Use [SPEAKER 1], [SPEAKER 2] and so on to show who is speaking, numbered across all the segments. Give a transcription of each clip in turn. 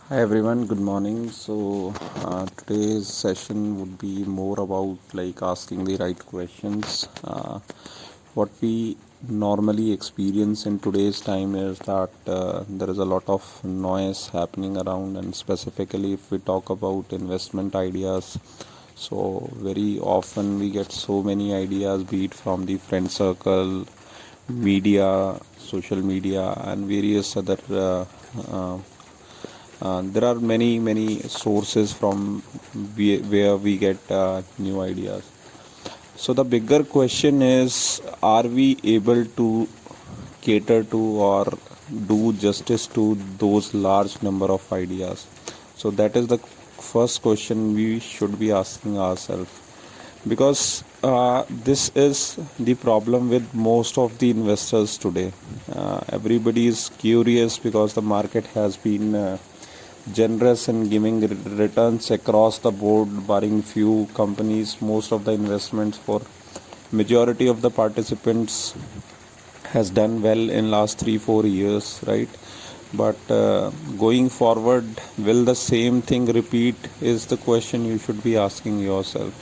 [SPEAKER 1] Hi everyone, good morning. Today's session would be more about like asking the right questions. What we normally experience in today's time is that there is a lot of noise happening around, and specifically if we talk about investment ideas, so very often we get so many ideas, be it from the friend circle, media, social media, and various other. There are many sources from where we get new ideas. So the bigger question is, are we able to cater to or do justice to those large number of ideas? So that is the first question we should be asking ourselves, because this is the problem with most of the investors today. Everybody is curious because the market has been generous in giving returns across the board, barring few companies. Most of the investments for majority of the participants has done well in last 3-4 years, right? But going forward, will the same thing repeat, is the question you should be asking yourself.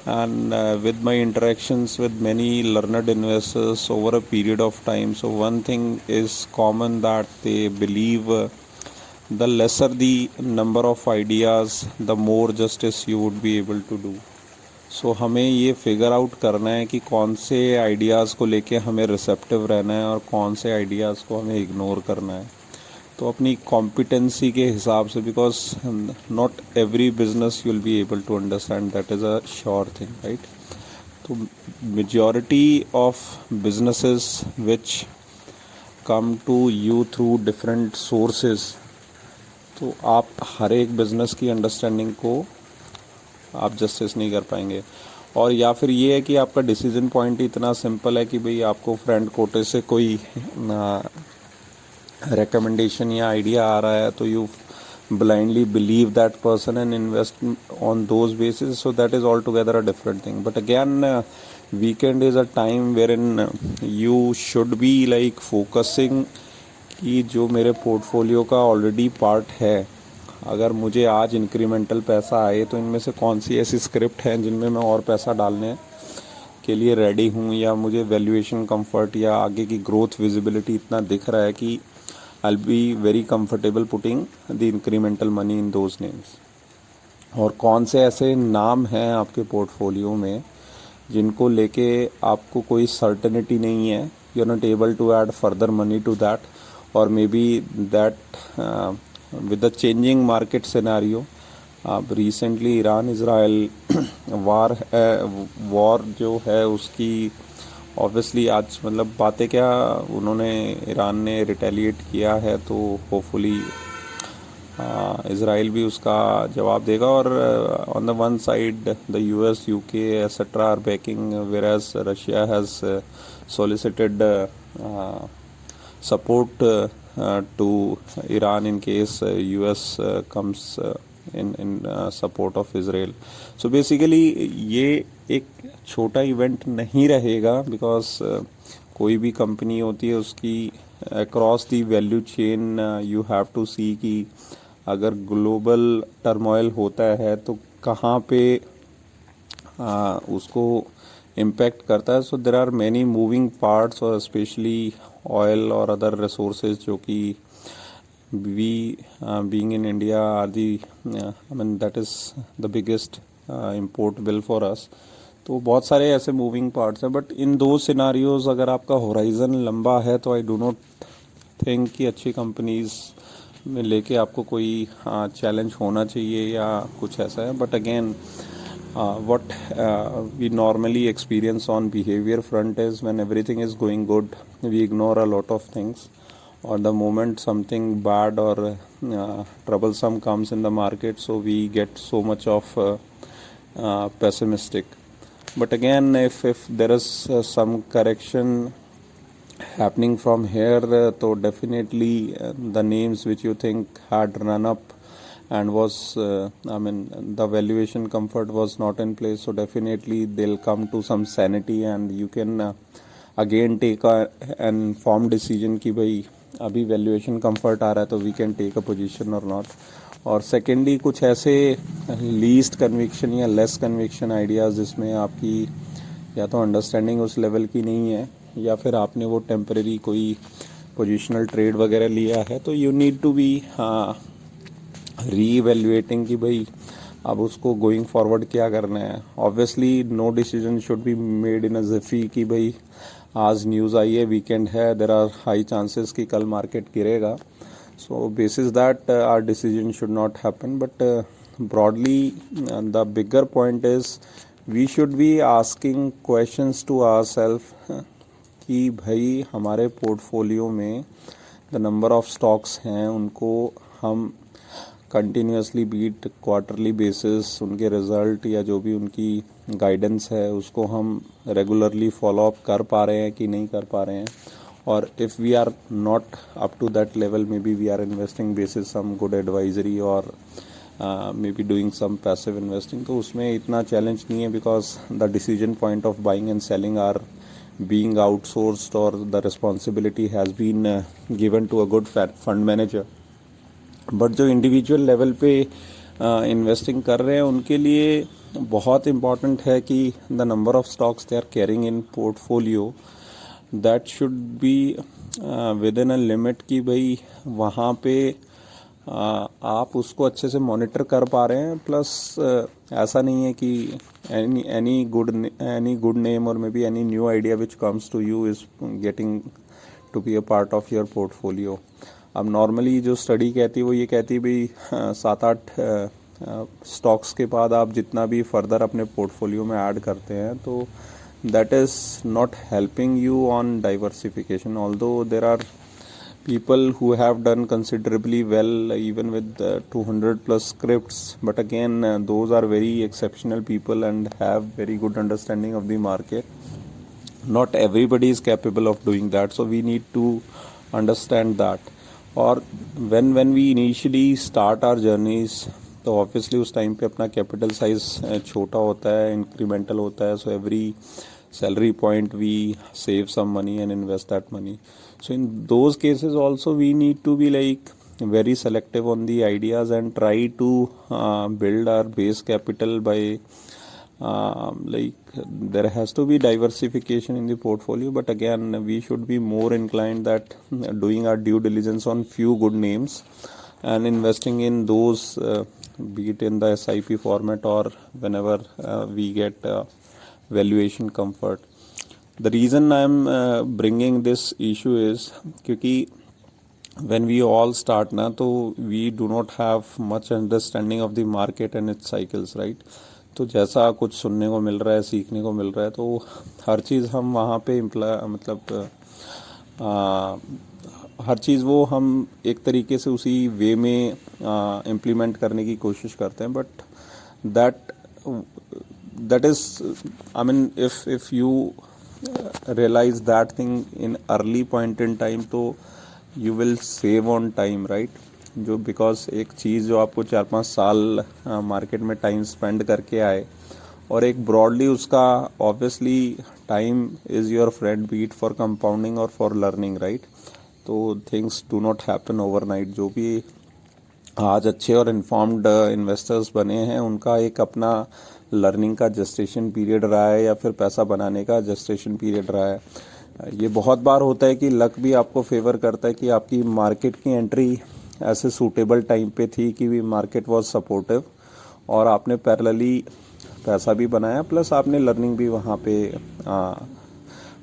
[SPEAKER 1] And with my interactions with many learned investors over a period of time, so one thing is common, that they believe the lesser the number of ideas, the more justice you would be able to do. सो हमें ये figure out करना है कि कौन से ideas को लेके हमें रिसेप्टिव रहना है और कौन से आइडियाज़ को हमें इग्नोर करना है, तो अपनी कॉम्पिटेंसी के हिसाब से, because not every business you will be able to understand, that is a sure thing, right? तो majority of businesses which come to you through different sources, तो आप हर एक बिज़नेस की अंडरस्टैंडिंग को आप जस्टिस नहीं कर पाएंगे। और या फिर ये है कि आपका डिसीजन पॉइंट इतना सिंपल है कि भाई आपको फ्रेंड कोटे से कोई रिकमेंडेशन या आइडिया आ रहा है, तो you blindly believe that person and invest on those bases, so that is altogether a different thing. But again, weekend is a time wherein you should be like focusing कि जो मेरे portfolio का already part है, अगर मुझे आज incremental पैसा आए तो इनमें से कौन सी ऐसी स्क्रिप्ट हैं जिनमें मैं और पैसा डालने के लिए रेडी हूँ, या मुझे वैल्यूएशन कंफर्ट या आगे की ग्रोथ विजिबिलिटी इतना दिख रहा है कि I'll be very comfortable putting the incremental money in those names. और कौन से ऐसे नाम हैं आपके पोर्टफोलियो में जिनको लेके आपको कोई सर्टेनिटी नहीं है, you are not able to add further money to that, और may be that with the changing market scenario, अब रिसेंटली ईरान इज़राइल वॉर जो है उसकी ऑब्वियसली आज मतलब बातें क्या, उन्होंने ईरान ने रिटेलिएट किया है, तो होपफुली इज़राइल भी उसका जवाब देगा। और on the one side the US, UK etcetera are backing, whereas Russia has solicited support to Iran in case US comes in support of Israel. So basically ये एक छोटा इवेंट नहीं रहेगा, बिकॉज कोई भी कंपनी होती है उसकी across the value chain you have to see कि अगर ग्लोबल टर्मोइल होता है तो कहाँ पे उसको इम्पैक्ट करता है. So there are many moving parts, और स्पेशली ऑयल और अदर रिसोर्सेज जो कि we being in India are the I mean that is the biggest import bill for us. तो बहुत सारे ऐसे मूविंग पार्ट्स हैं, बट इन दो सिनारियोज अगर आपका होराइजन लंबा है तो आई डू नॉट थिंक कि अच्छी कंपनीज में लेके आपको कोई चैलेंज होना चाहिए या कुछ ऐसा है. But again what we normally experience on behavior front is when everything is going good, we ignore a lot of things, or the moment something bad or troublesome comes in the market, so we get so much of pessimistic. But again, if there is some correction happening from here, so definitely the names which you think had run up and was the valuation comfort was not in place, so definitely they'll come to some sanity, and you can again take an informed decision कि भाई अभी valuation comfort आ रहा है तो we can take a position or not. और secondly कुछ ऐसे least conviction या लेस कन्विक्शन आइडियाज़ जिसमें आपकी या तो अंडरस्टैंडिंग उस लेवल की नहीं है या फिर आपने वो टेम्परेरी कोई पोजिशनल ट्रेड वगैरह लिया है, तो you need to be revaluating कि भाई अब उसको गोइंग फॉरवर्ड क्या करना है। Obviously no decision should be made in a jiffy कि भाई आज न्यूज़ आई है, वीकेंड है, देर आर हाई चांसेस कि कल मार्केट गिरेगा। So basis that our decision should not happen, but broadly the bigger point is we should be asking questions to ourselves कि भाई हमारे पोर्टफोलियो में द नंबर ऑफ स्टॉक्स हैं उनको हम कंटिन्यूसली बीट क्वार्टरली बेसिस उनके result या जो भी उनकी गाइडेंस है उसको हम रेगुलरली फॉलो अप कर पा रहे हैं कि नहीं कर पा रहे हैं। और if we are not up to that level may be we are investing basis some good advisory और may be doing some passive investing, तो उसमें इतना चैलेंज नहीं है because the decision point of buying and selling are being outsourced or the responsibility has been given to a good fund manager। But जो individual level पे investing कर रहे हैं उनके लिए बहुत इम्पॉर्टेंट है कि the number of stocks they are carrying in portfolio that should be within a limit कि भाई वहाँ पे आप उसको अच्छे से मॉनिटर कर पा रहे हैं। प्लस ऐसा नहीं है कि any good name or maybe any new idea which comes to you is getting to be a part of your portfolio। अब नॉर्मली जो स्टडी कहती है वो ये कहती है भाई 7-8 स्टॉक्स के बाद आप जितना भी फर्दर अपने पोर्टफोलियो में ऐड करते हैं तो that is not helping you on diversification. Although there are people who have done considerably well even with 200 plus scripts, but again those are very exceptional people and have very good understanding of the market. Not everybody is capable of doing that, so we need to understand that। और when we initially start our journeys तो obviously उस time पे अपना capital size छोटा होता है, incremental होता है, so every salary point we save some money and invest that money। So in those cases also we need to be like very selective on the ideas and try to build our base capital by like there has to be diversification in the portfolio, but again we should be more inclined that doing our due diligence on few good names and investing in those be it in the SIP format or whenever we get valuation comfort। The reason I am bringing this issue is क्योंकि when we all start ना तो we do not have much understanding of the market and its cycles, right। तो जैसा कुछ सुनने को मिल रहा है, सीखने को मिल रहा है, तो हर चीज़ हम वहाँ पे मतलब हर चीज़ वो हम एक तरीके से उसी वे में इम्प्लीमेंट करने की कोशिश करते हैं। But that is I mean if you realize that thing in early point in time तो you will save on time, right। जो बिकॉज एक चीज़ जो आपको 4-5 साल मार्केट में टाइम स्पेंड करके आए और एक ब्रॉडली उसका obviously time is your friend be it for compounding और फॉर लर्निंग, राइट। तो things do not happen overnight. जो भी आज अच्छे और इन्फॉर्म्ड इन्वेस्टर्स बने हैं उनका एक अपना लर्निंग का जस्टेशन पीरियड रहा है या फिर पैसा बनाने का जस्टेशन पीरियड रहा है। ये बहुत बार होता है कि लक भी आपको फेवर करता है कि आपकी मार्केट की एंट्री ऐसे सूटेबल टाइम पे थी कि मार्केट वाज सपोर्टिव और आपने पैरेलली पैसा भी बनाया प्लस आपने लर्निंग भी वहाँ पे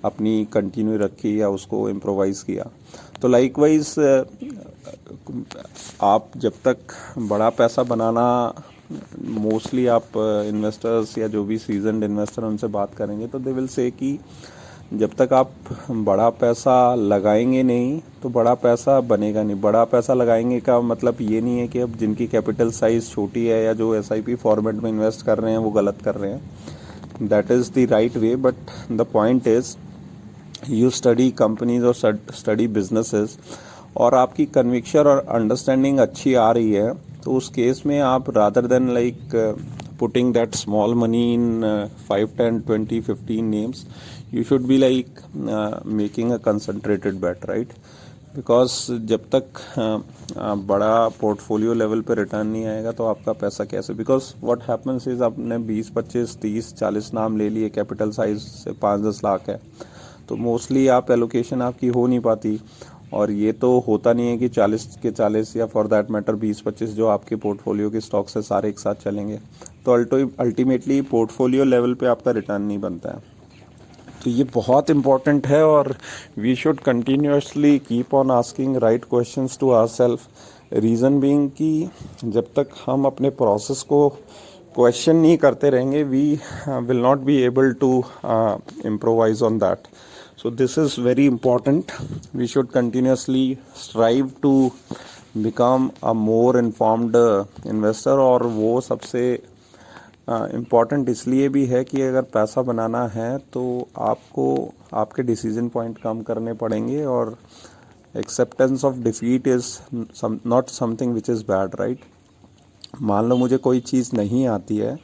[SPEAKER 1] अपनी कंटिन्यू रखी या उसको इम्प्रोवाइज़ किया। तो लाइकवाइज आप जब तक बड़ा पैसा बनाना मोस्टली आप इन्वेस्टर्स या जो भी सीजनड इन्वेस्टर उनसे बात करेंगे तो दे विल से कि जब तक आप बड़ा पैसा लगाएंगे नहीं तो बड़ा पैसा बनेगा नहीं। बड़ा पैसा लगाएंगे का मतलब ये नहीं है कि अब जिनकी कैपिटल साइज़ छोटी है या जो SIP फॉर्मेट में इन्वेस्ट कर रहे हैं वो गलत कर रहे हैं। That is the right way, but the point is you study companies और स्टडी बिजनेसेस और आपकी कन्विक्शन और अंडरस्टैंडिंग अच्छी आ रही है तो उस केस में आप rather than like putting that small money in 5, 10, 20, 15 names you should be like making a concentrated bet, right। Because जब तक बड़ा पोर्टफोलियो लेवल पे रिटर्न नहीं आएगा तो आपका पैसा कैसे, बिकॉज व्हाट हैपन्स इज आपने 20 25 30 40 नाम ले लिए, कैपिटल साइज से 5-10 लाख है, तो मोस्टली आप एलोकेशन आपकी हो नहीं पाती। और ये तो होता नहीं है कि 40 के 40 या फॉर दैट मैटर 20-25 जो आपके पोर्टफोलियो के स्टॉक्स है सारे एक साथ चलेंगे, तो अल्टीमेटली पोर्टफोलियो लेवल पे आपका रिटर्न नहीं बनता है। तो ये बहुत इम्पॉर्टेंट है और we should continuously keep on asking right questions to ourselves. Reason being कि जब तक हम अपने प्रोसेस को क्वेश्चन नहीं करते रहेंगे we will not be able to improvise on that. So this is very important. We should continuously strive to become a more informed investor। और वो सबसे इम्पॉर्टेंट इसलिए भी है कि अगर पैसा बनाना है तो आपको आपके डिसीजन पॉइंट कम करने पड़ेंगे, और acceptance of defeat is not something which is bad, right. मान लो मुझे कोई चीज़ नहीं आती है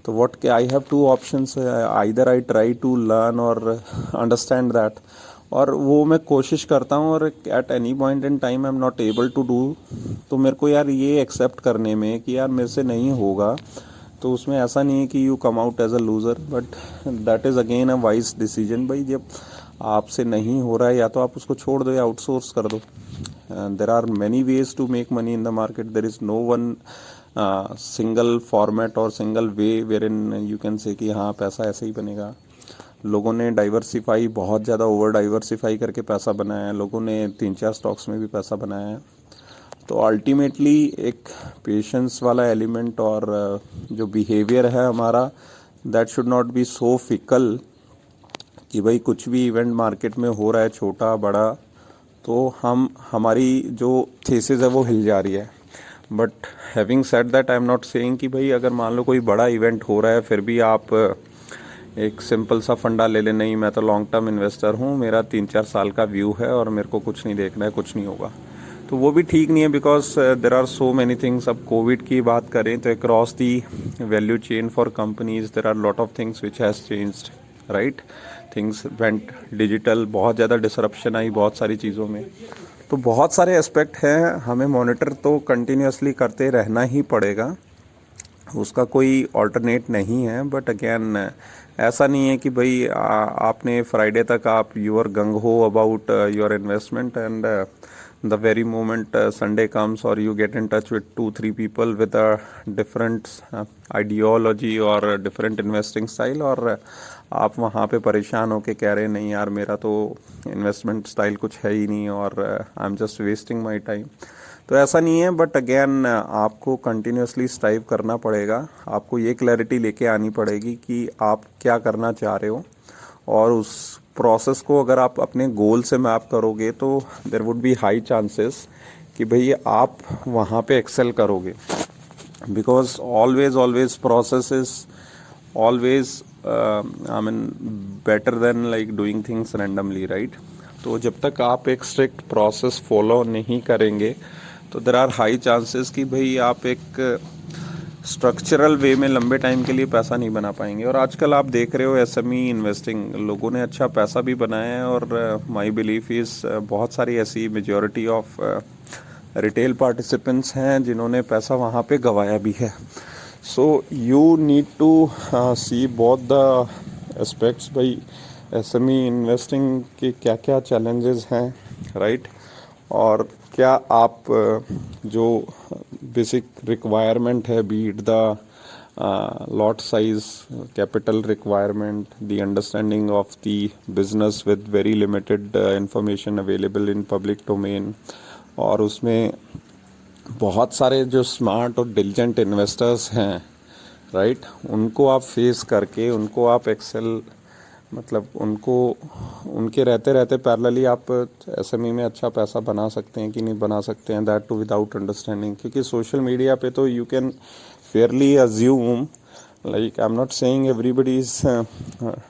[SPEAKER 1] तो व्हाट के I have two options, either I try to learn और अंडरस्टैंड दैट, और वो मैं कोशिश करता हूँ, और at any point in time I am not able to do, तो मेरे को यार ये एक्सेप्ट करने में कि यार मेरे से नहीं होगा, तो उसमें ऐसा नहीं है कि you come out as a loser, but that is again a wise decision. भाई जब आपसे नहीं हो रहा है या तो आप उसको छोड़ दो या आउटसोर्स कर दो। There are many ways to make money in the market, there is no one single format और single way where in you can say कि हाँ पैसा ऐसे ही बनेगा। लोगों ने डाइवर्सिफाई, बहुत ज़्यादा ओवर डाइवर्सिफाई करके पैसा बनाया है, लोगों ने 3-4 स्टॉक्स में भी पैसा बनाया है। तो अल्टीमेटली एक पेशेंस वाला एलिमेंट और जो बिहेवियर है हमारा, that should not be so fickle कि भाई कुछ भी इवेंट मार्केट में हो रहा है छोटा बड़ा तो हमारी जो थीसिस है वो हिल जा रही है। But having said that I am not saying कि भाई अगर मान लो कोई बड़ा इवेंट हो रहा है फिर भी आप एक सिंपल सा फंडा ले लें, नहीं मैं तो लॉन्ग टर्म इन्वेस्टर हूँ, मेरा 3-4 साल का व्यू है और मेरे को कुछ नहीं देखना है, कुछ नहीं होगा, तो वो भी ठीक नहीं है। Because there are so many things. अब कोविड की बात करें तो across the value chain for companies there are lot of things which has changed, right. Things went digital, बहुत ज़्यादा डिसरप्शन आई बहुत सारी चीज़ों में, तो बहुत सारे एस्पेक्ट हैं, हमें मॉनिटर तो कंटिन्यूसली करते रहना ही पड़ेगा, उसका कोई ऑल्टरनेट नहीं है। बट अगेन ऐसा नहीं है कि भाई आपने फ्राइडे तक आप यू आर गंग हो about your investment and the very moment Sunday comes or you get in touch with 2-3 people with a different ideology or a different investing style, और आप वहाँ पे परेशान होके कह रहे हैं नहीं यार मेरा तो इन्वेस्टमेंट स्टाइल कुछ है ही नहीं और I am just wasting my time, तो ऐसा नहीं है। बट अगेन आपको कंटिन्यूसली स्ट्राइव करना पड़ेगा, आपको ये क्लैरिटी लेके आनी पड़ेगी कि आप क्या करना चाह रहे हो, और उस प्रोसेस को अगर आप अपने गोल से मैप करोगे तो there would be high chances कि भाई आप वहाँ पे एक्सेल करोगे। Because always process is always I mean better than like doing things randomly, right. तो जब तक आप एक स्ट्रिक्ट प्रोसेस फॉलो नहीं करेंगे तो देयर आर हाई चांसेस कि भाई आप एक स्ट्रक्चरल वे में लंबे टाइम के लिए पैसा नहीं बना पाएंगे। और आजकल आप देख रहे हो एसएमई इन्वेस्टिंग, लोगों ने अच्छा पैसा भी बनाया है, और माय बिलीफ इज़ बहुत सारी ऐसी मेजॉरिटी ऑफ रिटेल पार्टिसिपेंट्स हैं जिन्होंने पैसा वहाँ पे गंवाया भी है। So you need to see both the aspects, भाई एसएमई इन्वेस्टिंग के क्या क्या चैलेंजेस हैं, राइट। और क्या आप जो बेसिक रिक्वायरमेंट है, be it the lot size, capital requirement, the understanding of the business with very limited information available in public domain, और उसमें बहुत सारे जो स्मार्ट और डिलिजेंट इन्वेस्टर्स हैं, राइट, उनको आप फेस करके उनको आप एक्सेल मतलब उनको उनके रहते पैरेलली आप एसएमई में अच्छा पैसा बना सकते हैं कि नहीं बना सकते हैं, दैट टू विदाउट अंडरस्टैंडिंग। क्योंकि सोशल मीडिया पे तो you can Fairlie assume, like I'm not saying everybody is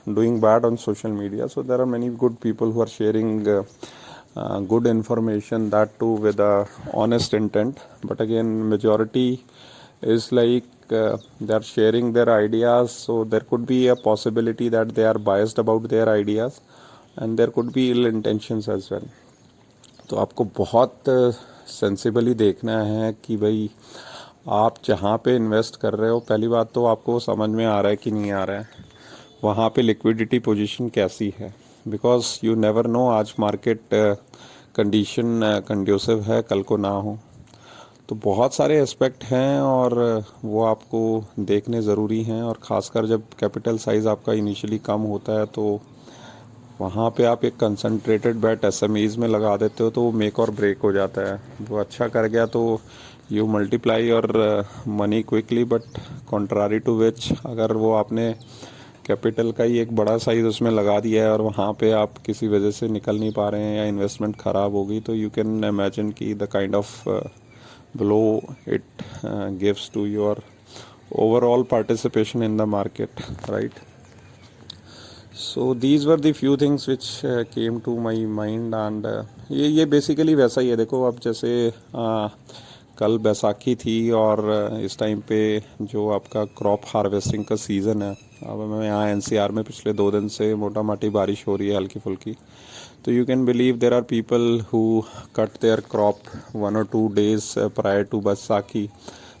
[SPEAKER 1] doing bad on social media, so there are many good people who are sharing good information, that too with a honest intent, but again majority is like they are sharing their ideas, so there could be a possibility that they are biased about their ideas and there could be ill intentions as well. तो आपको बहुत sensibly देखना है कि भाई आप जहाँ पे इन्वेस्ट कर रहे हो, पहली बात तो आपको समझ में आ रहा है कि नहीं आ रहा है, वहाँ पे लिक्विडिटी पोजीशन कैसी है, बिकॉज यू नेवर नो आज मार्केट कंडीशन कंड्यूसिव है, कल को ना हो। तो बहुत सारे एस्पेक्ट हैं और वो आपको देखने ज़रूरी हैं, और ख़ासकर जब कैपिटल साइज़ आपका इनिशियली कम होता है तो वहाँ पे आप एक कंसंट्रेटेड बेट एसएमईज में लगा देते हो तो वो मेक और ब्रेक हो जाता है। वो अच्छा कर गया तो यू मल्टीप्लाई और money quickly, but contrary to which अगर वो आपने कैपिटल का ही एक बड़ा साइज उसमें लगा दिया है और वहाँ पे आप किसी वजह से निकल नहीं पा रहे हैं या इन्वेस्टमेंट ख़राब हो गई, तो यू कैन इमेजिन कि the kind of blow it gives to your overall participation in the market, right? So these were the few things which came to my mind, and ये बेसिकली वैसा ही है। देखो अब जैसे कल बैसाखी थी और इस टाइम पे जो आपका क्रॉप हार्वेस्टिंग का सीज़न है, अब मैं यहाँ एनसीआर में पिछले 2 दिन से मोटा माटी बारिश हो रही है हल्की फुल्की, तो you can believe there are people who cut their crop 1 or 2 days prior to Baisakhi.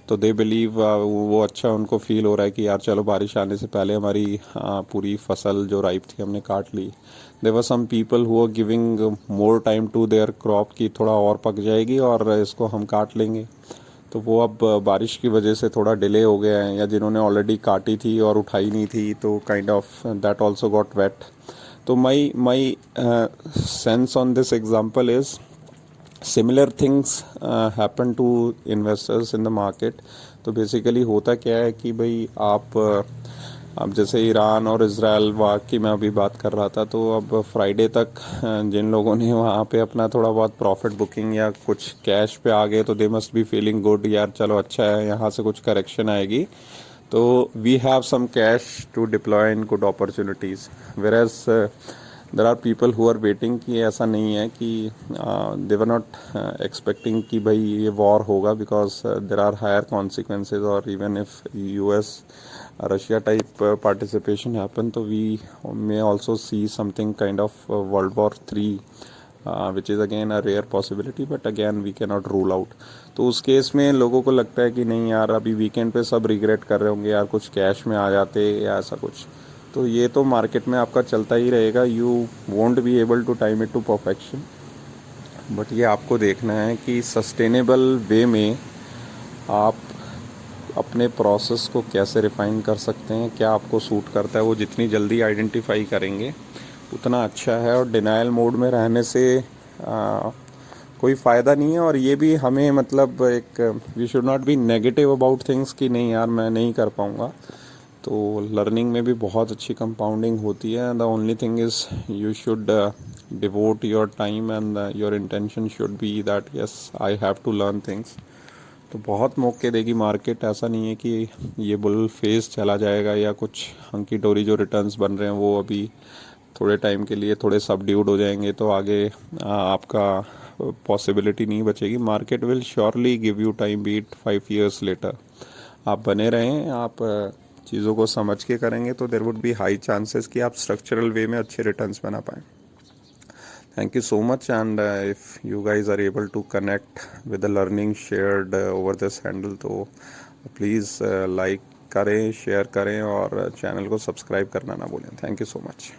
[SPEAKER 1] तो दे बिलीव वो अच्छा उनको फील हो रहा है कि यार चलो बारिश आने से पहले हमारी पूरी फसल जो राइप थी हमने काट ली। There were some people who are giving more time to their crop की थोड़ा और पक जाएगी और इसको हम काट लेंगे। तो वो अब बारिश की वजह से थोड़ा डिले हो गया है, या जिन्होंने ऑलरेडी काटी थी और उठाई नहीं थी तो kind of that also got wet. तो my sense on this example is similar things happen to investors in the market. तो बेसिकली होता क्या है कि भाई आप अब जैसे ईरान और इज़राइल वार की मैं अभी बात कर रहा था, तो अब फ्राइडे तक जिन लोगों ने वहाँ पे अपना थोड़ा बहुत प्रॉफिट बुकिंग या कुछ कैश पे आ गए तो they must be feeling good, यार चलो अच्छा है यहाँ से कुछ करेक्शन आएगी तो we have some cash to deploy in good opportunities. Whereas there are people who are waiting कि ऐसा नहीं है कि दे वर नॉट एक्सपेक्टिंग कि भाई ये वॉर होगा, because there are higher consequences, और even if US Russia type participation happen तो we may also see something kind of world war 3 which is again a rare possibility, but again we can not rule out. तो उस case में लोगों को लगता है कि नहीं यार अभी वीकेंड पे सब रिग्रेट कर रहे होंगे, यार कुछ कैश में आ जाते या ऐसा कुछ। तो ये तो मार्केट में आपका चलता ही रहेगा, you won't be able to time it to perfection, but ये आपको देखना है कि सस्टेनेबल वे में आप अपने प्रोसेस को कैसे रिफ़ाइन कर सकते हैं, क्या आपको सूट करता है, वो जितनी जल्दी आइडेंटिफाई करेंगे उतना अच्छा है। और डिनाइल मोड में रहने से कोई फ़ायदा नहीं है, और ये भी हमें मतलब एक we should not be negative about things कि नहीं यार मैं नहीं कर पाऊँगा। तो लर्निंग में भी बहुत अच्छी कंपाउंडिंग होती है। The only thing is you should devote your time and your intention should be that yes I have to learn things. तो बहुत मौके देगी मार्केट, ऐसा नहीं है कि ये बुल फेज चला जाएगा या कुछ हंकी डोरी जो रिटर्न्स बन रहे हैं वो अभी थोड़े टाइम के लिए थोड़े सबड्यूड हो जाएंगे तो आगे आपका पॉसिबिलिटी नहीं बचेगी। Market will surely give you time, be it 5 years later. आप बने रहें, आप चीज़ों को समझ के करेंगे तो there would be high chances कि आप स्ट्रक्चरल वे में अच्छे रिटर्न्स बना पाएँ। Thank you so much, and if you guys are able to connect with the learning shared over this handle तो प्लीज़ लाइक करें, शेयर करें और चैनल को सब्सक्राइब करना ना भूलें। Thank you so much.